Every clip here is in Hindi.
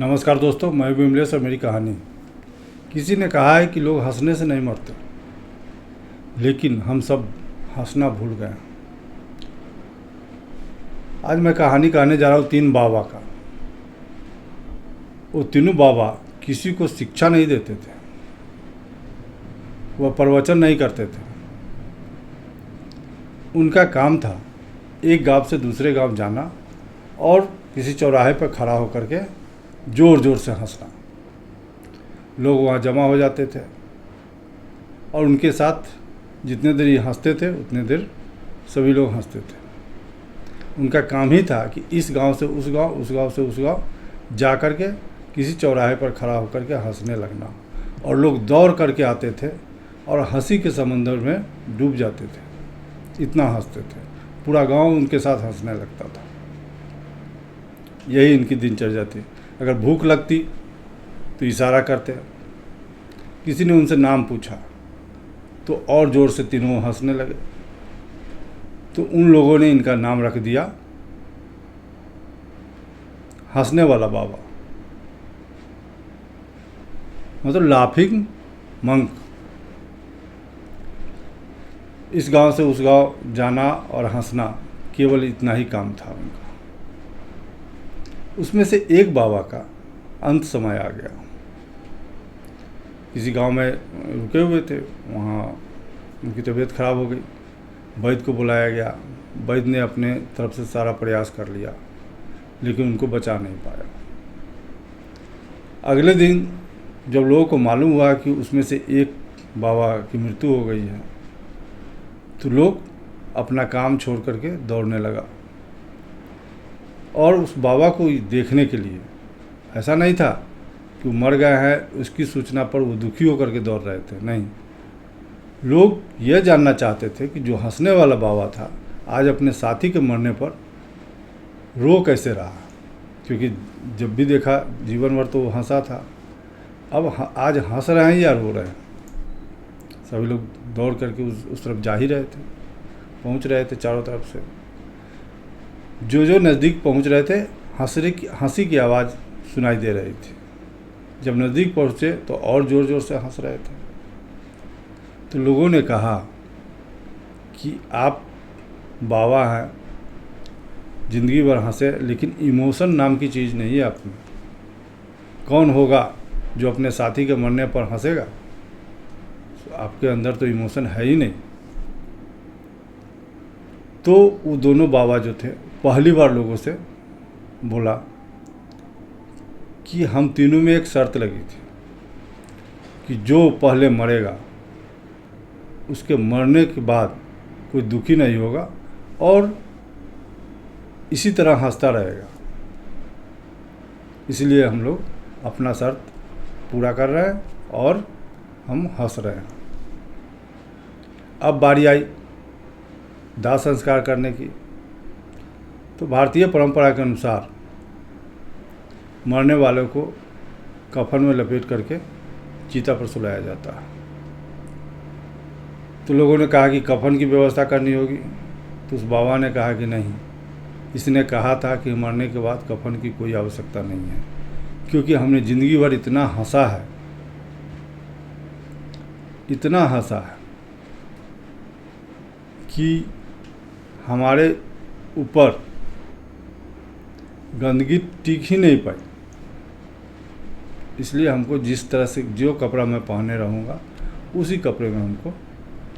नमस्कार दोस्तों, मैं विमलेश और मेरी कहानी। किसी ने कहा है कि लोग हंसने से नहीं मरते, लेकिन हम सब हंसना भूल गए। आज मैं कहानी कहने जा रहा हूँ 3 बाबा का। वो तीनों बाबा किसी को शिक्षा नहीं देते थे, वह प्रवचन नहीं करते थे। उनका काम था एक गांव से दूसरे गांव जाना और किसी चौराहे पर खड़ा होकर के ज़ोर ज़ोर से हंसना। लोग वहाँ जमा हो जाते थे और उनके साथ जितने देर ये हंसते थे उतने देर सभी लोग हंसते थे। उनका काम ही था कि इस गांव से उस गांव, उस गांव से उस गांव जा कर के किसी चौराहे पर खड़ा होकर के हंसने लगना, और लोग दौड़ करके आते थे और हंसी के समंदर में डूब जाते थे। इतना हंसते थे, पूरा गांव उनके साथ हंसने लगता था। यही इनकी दिनचर्या थी। अगर भूख लगती तो इशारा करते, किसी ने उनसे नाम पूछा तो और ज़ोर से तीनों हंसने लगे। तो उन लोगों ने इनका नाम रख दिया हंसने वाला बाबा, मतलब लाफिंग मंक। इस गांव से उस गांव जाना और हंसना, केवल इतना ही काम था उनका। उसमें से एक बाबा का अंत समय आ गया। किसी गांव में रुके हुए थे, वहाँ उनकी तबीयत खराब हो गई। वैद्य को बुलाया गया। वैद्य ने अपने तरफ से सारा प्रयास कर लिया, लेकिन उनको बचा नहीं पाया। अगले दिन जब लोगों को मालूम हुआ कि उसमें से एक बाबा की मृत्यु हो गई है, तो लोग अपना काम छोड़ करके दौड़ने लगा। और उस बाबा को देखने के लिए, ऐसा नहीं था कि वो मर गए हैं उसकी सूचना पर वो दुखी होकर के दौड़ रहे थे, नहीं। लोग यह जानना चाहते थे कि जो हंसने वाला बाबा था आज अपने साथी के मरने पर रो कैसे रहा, क्योंकि जब भी देखा जीवन भर तो वो हंसा था। अब आज हंस रहे हैं या रो रहे हैं। सभी लोग दौड़ करके उस तरफ जा ही रहे थे, पहुंच रहे थे चारों तरफ से। जो नज़दीक पहुंच रहे थे, हंसी की आवाज़ सुनाई दे रही थी। जब नज़दीक पहुंचे तो और ज़ोर ज़ोर से हंस रहे थे। तो लोगों ने कहा कि आप बाबा हैं, ज़िंदगी भर हंसे, लेकिन इमोशन नाम की चीज़ नहीं है आप में। कौन होगा जो अपने साथी के मरने पर हंसेगा? आपके अंदर तो इमोशन है ही नहीं। तो वो दोनों बाबा जो थे, पहली बार लोगों से बोला कि हम तीनों में एक शर्त लगी थी कि जो पहले मरेगा उसके मरने के बाद कोई दुखी नहीं होगा और इसी तरह हंसता रहेगा। इसलिए हम लोग अपना शर्त पूरा कर रहे हैं और हम हंस रहे हैं। अब बारी आई दाह संस्कार करने की। तो भारतीय परंपरा के अनुसार मरने वाले को कफन में लपेट करके चिता पर सुलाया जाता है। तो लोगों ने कहा कि कफन की व्यवस्था करनी होगी। तो उस बाबा ने कहा कि नहीं, इसने कहा था कि मरने के बाद कफन की कोई आवश्यकता नहीं है, क्योंकि हमने ज़िंदगी भर इतना हंसा है, इतना हंसा है कि हमारे ऊपर गंदगी टिक ही नहीं पाई। इसलिए हमको जिस तरह से जो कपड़ा मैं पहने रहूँगा उसी कपड़े में हमको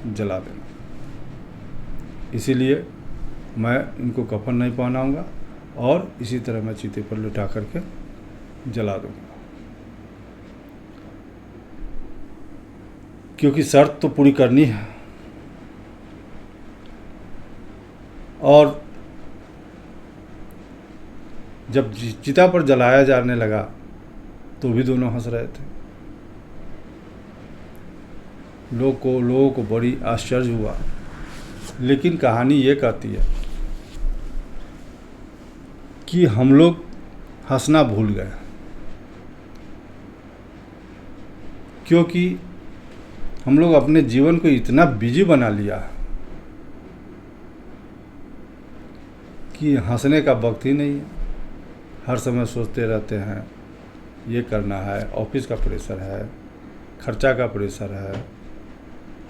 जला देना। इसीलिए मैं इनको कफन नहीं पहनाऊँगा और इसी तरह मैं चीते पर लिटा करके जला दूँगा, क्योंकि शर्त तो पूरी करनी है। और जब चिता पर जलाया जाने लगा तो भी दोनों हंस रहे थे। लोगों को बड़ी आश्चर्य हुआ। लेकिन कहानी ये कहती है कि हम लोग हंसना भूल गए, क्योंकि हम लोग अपने जीवन को इतना बिजी बना लिया कि हंसने का वक्त ही नहीं है। हर समय सोचते रहते हैं ये करना है, ऑफिस का प्रेशर है, खर्चा का प्रेशर है,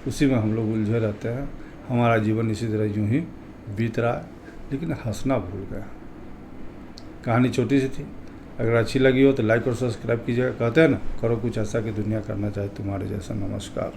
उसी में हम लोग उलझे रहते हैं। हमारा जीवन इसी तरह यूँ ही बीत रहा है, लेकिन हंसना भूल गए। कहानी छोटी सी थी, अगर अच्छी लगी हो तो लाइक और सब्सक्राइब कीजिएगा। कहते हैं ना, करो कुछ ऐसा कि दुनिया करना चाहे तुम्हारे जैसा। नमस्कार।